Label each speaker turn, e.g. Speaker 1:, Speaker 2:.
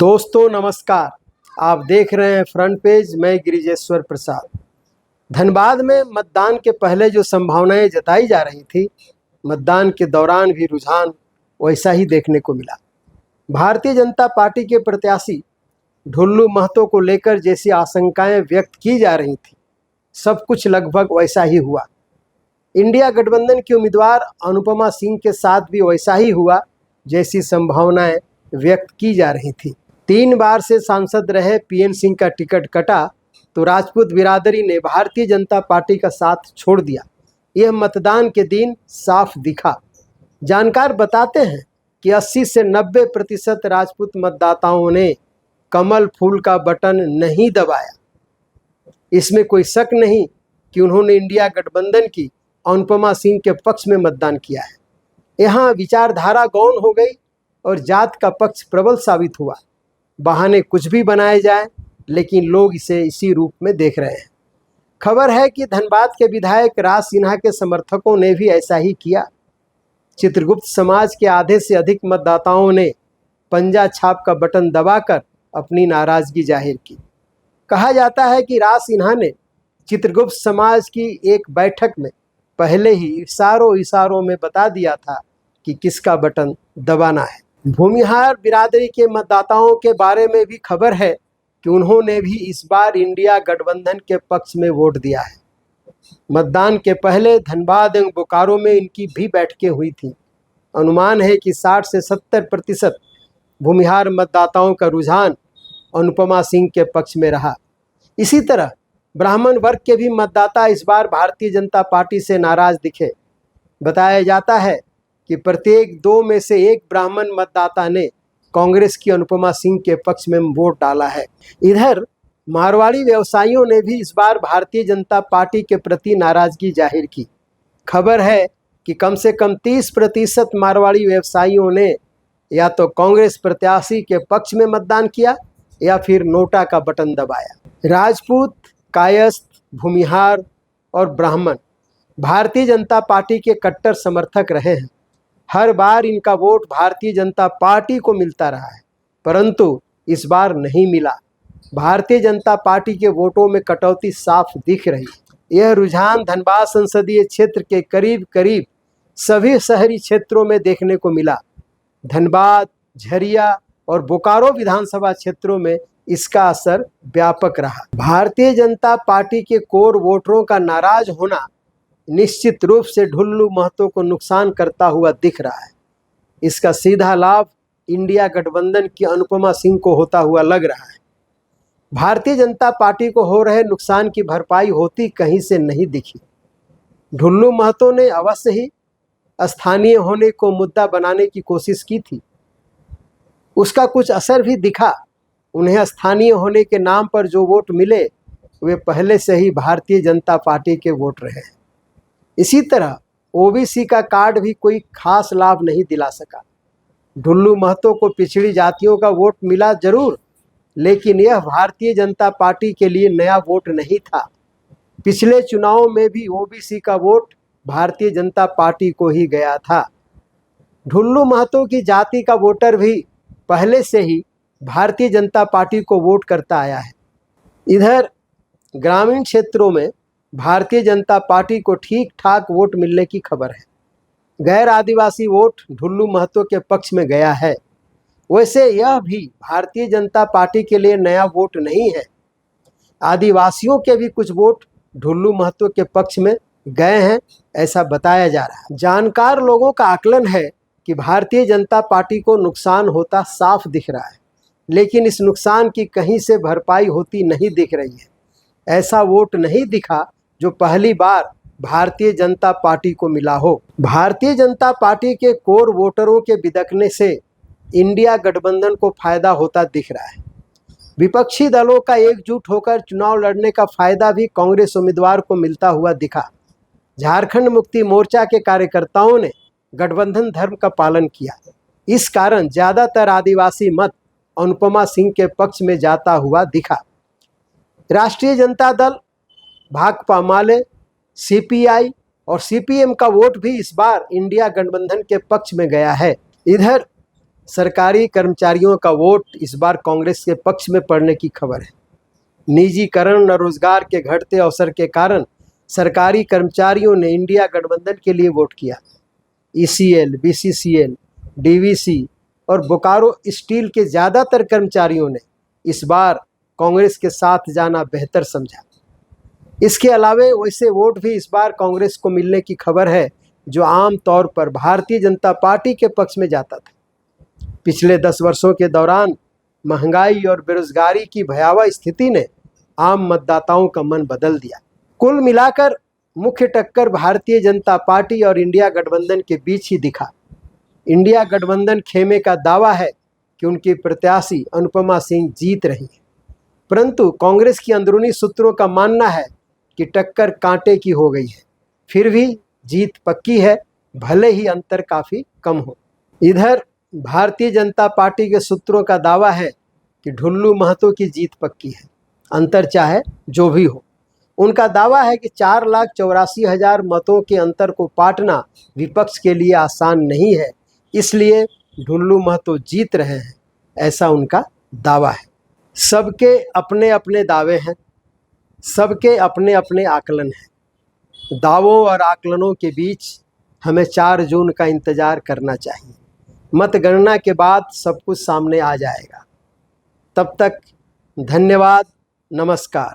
Speaker 1: दोस्तों नमस्कार। आप देख रहे हैं फ्रंट पेज। मैं गिरिजेश्वर प्रसाद। धनबाद में मतदान के पहले जो संभावनाएं जताई जा रही थी, मतदान के दौरान भी रुझान वैसा ही देखने को मिला। भारतीय जनता पार्टी के प्रत्याशी ढुल्लू महतो को लेकर जैसी आशंकाएं व्यक्त की जा रही थी, सब कुछ लगभग वैसा ही हुआ। इंडिया गठबंधन की उम्मीदवार अनुपमा सिंह के साथ भी वैसा ही हुआ जैसी संभावनाएं व्यक्त की जा रही थी। 3 बार से सांसद रहे पीएन सिंह का टिकट कटा तो राजपूत बिरादरी ने भारतीय जनता पार्टी का साथ छोड़ दिया। यह मतदान के दिन साफ दिखा। जानकार बताते हैं कि 80 से 90% राजपूत मतदाताओं ने कमल फूल का बटन नहीं दबाया। इसमें कोई शक नहीं कि उन्होंने इंडिया गठबंधन की अनुपमा सिंह के पक्ष में मतदान किया है। यहाँ विचारधारा गौण हो गई और जात का पक्ष प्रबल साबित हुआ। बहाने कुछ भी बनाए जाए, लेकिन लोग इसे इसी रूप में देख रहे हैं। खबर है कि धनबाद के विधायक राज सिन्हा के समर्थकों ने भी ऐसा ही किया। चित्रगुप्त समाज के आधे से अधिक मतदाताओं ने पंजा छाप का बटन दबाकर अपनी नाराजगी जाहिर की। कहा जाता है कि राज सिन्हा ने चित्रगुप्त समाज की एक बैठक में पहले ही इशारों में बता दिया था कि किसका बटन दबाना है। भूमिहार बिरादरी के मतदाताओं के बारे में भी खबर है कि उन्होंने भी इस बार इंडिया गठबंधन के पक्ष में वोट दिया है। मतदान के पहले धनबाद एवं बोकारो में इनकी भी बैठकें हुई थी। अनुमान है कि 60 से 70% भूमिहार मतदाताओं का रुझान अनुपमा सिंह के पक्ष में रहा। इसी तरह ब्राह्मण वर्ग के भी मतदाता इस बार भारतीय जनता पार्टी से नाराज दिखे। बताया जाता है कि प्रत्येक 2 में से 1 ब्राह्मण मतदाता ने कांग्रेस की अनुपमा सिंह के पक्ष में वोट डाला है। इधर मारवाड़ी व्यवसायियों ने भी इस बार भारतीय जनता पार्टी के प्रति नाराजगी जाहिर की। खबर है कि कम से कम 30% मारवाड़ी व्यवसायियों ने या तो कांग्रेस प्रत्याशी के पक्ष में मतदान किया या फिर नोटा का बटन दबाया। राजपूत, कायस्थ, भूमिहार और ब्राह्मण भारतीय जनता पार्टी के कट्टर समर्थक रहे हैं। हर बार इनका वोट भारतीय जनता पार्टी को मिलता रहा है, परंतु इस बार नहीं मिला। भारतीय जनता पार्टी के वोटों में कटौती साफ दिख रही है। यह रुझान धनबाद संसदीय क्षेत्र के करीब करीब सभी शहरी क्षेत्रों में देखने को मिला। धनबाद, झरिया और बोकारो विधानसभा क्षेत्रों में इसका असर व्यापक रहा। भारतीय जनता पार्टी के कोर वोटरों का नाराज होना निश्चित रूप से ढुल्लू महतो को नुकसान करता हुआ दिख रहा है। इसका सीधा लाभ इंडिया गठबंधन की अनुपमा सिंह को होता हुआ लग रहा है। भारतीय जनता पार्टी को हो रहे नुकसान की भरपाई होती कहीं से नहीं दिखी। ढुल्लू महतो ने अवश्य ही स्थानीय होने को मुद्दा बनाने की कोशिश की थी। उसका कुछ असर भी दिखा। उन्हें स्थानीय होने के नाम पर जो वोट मिले वे पहले से ही भारतीय जनता पार्टी के वोट रहे हैं। इसी तरह ओबीसी का कार्ड भी कोई खास लाभ नहीं दिला सका। ढुल्लू महतो को पिछड़ी जातियों का वोट मिला जरूर, लेकिन यह भारतीय जनता पार्टी के लिए नया वोट नहीं था। पिछले चुनाव में भी ओबीसी का वोट भारतीय जनता पार्टी को ही गया था। ढुल्लू महतो की जाति का वोटर भी पहले से ही भारतीय जनता पार्टी को वोट करता आया है। इधर ग्रामीण क्षेत्रों में भारतीय जनता पार्टी को ठीक ठाक वोट मिलने की खबर है। गैर आदिवासी वोट ढुल्लू महतो के पक्ष में गया है। वैसे यह भी भारतीय जनता पार्टी के लिए नया वोट नहीं है। आदिवासियों के भी कुछ वोट ढुल्लू महतो के पक्ष में गए हैं, ऐसा बताया जा रहा है। जानकार लोगों का आकलन है कि भारतीय जनता पार्टी को नुकसान होता साफ दिख रहा है, लेकिन इस नुकसान की कहीं से भरपाई होती नहीं दिख रही है। ऐसा वोट नहीं दिखा जो पहली बार भारतीय जनता पार्टी को मिला हो। भारतीय जनता पार्टी के कोर वोटरों के बिदकने से इंडिया गठबंधन को फायदा होता दिख रहा है। विपक्षी दलों का एकजुट होकर चुनाव लड़ने का फायदा भी कांग्रेस उम्मीदवार को मिलता हुआ दिखा। झारखंड मुक्ति मोर्चा के कार्यकर्ताओं ने गठबंधन धर्म का पालन किया। इस कारण ज्यादातर आदिवासी मत अनुपमा सिंह के पक्ष में जाता हुआ दिखा। राष्ट्रीय जनता दल, भाकपा माले, सीपीआई और सीपीएम का वोट भी इस बार इंडिया गठबंधन के पक्ष में गया है। इधर सरकारी कर्मचारियों का वोट इस बार कांग्रेस के पक्ष में पड़ने की खबर है। निजीकरण और रोजगार के घटते अवसर के कारण सरकारी कर्मचारियों ने इंडिया गठबंधन के लिए वोट किया। ईसीएल, बीसीसीएल, डीवीसी और बोकारो स्टील के ज़्यादातर कर्मचारियों ने इस बार कांग्रेस के साथ जाना बेहतर समझा। इसके अलावा वैसे वोट भी इस बार कांग्रेस को मिलने की खबर है जो आम तौर पर भारतीय जनता पार्टी के पक्ष में जाता था। पिछले 10 वर्षों के दौरान महंगाई और बेरोजगारी की भयावह स्थिति ने आम मतदाताओं का मन बदल दिया। कुल मिलाकर मुख्य टक्कर भारतीय जनता पार्टी और इंडिया गठबंधन के बीच ही दिखा। इंडिया गठबंधन खेमे का दावा है कि उनकी प्रत्याशी अनुपमा सिंह जीत रही है, परंतु कांग्रेस की अंदरूनी सूत्रों का मानना है कि टक्कर कांटे की हो गई है। फिर भी जीत पक्की है, भले ही अंतर काफ़ी कम हो। इधर भारतीय जनता पार्टी के सूत्रों का दावा है कि ढुल्लू महतो की जीत पक्की है, अंतर चाहे जो भी हो। उनका दावा है कि 4,84,000 मतों के अंतर को पाटना विपक्ष के लिए आसान नहीं है, इसलिए ढुल्लू महतो जीत रहे हैं, ऐसा उनका दावा है। सबके अपने अपने दावे हैं, सबके अपने अपने आकलन हैं। दावों और आकलनों के बीच हमें 4 जून का इंतज़ार करना चाहिए। मतगणना के बाद सब कुछ सामने आ जाएगा। तब तक धन्यवाद, नमस्कार।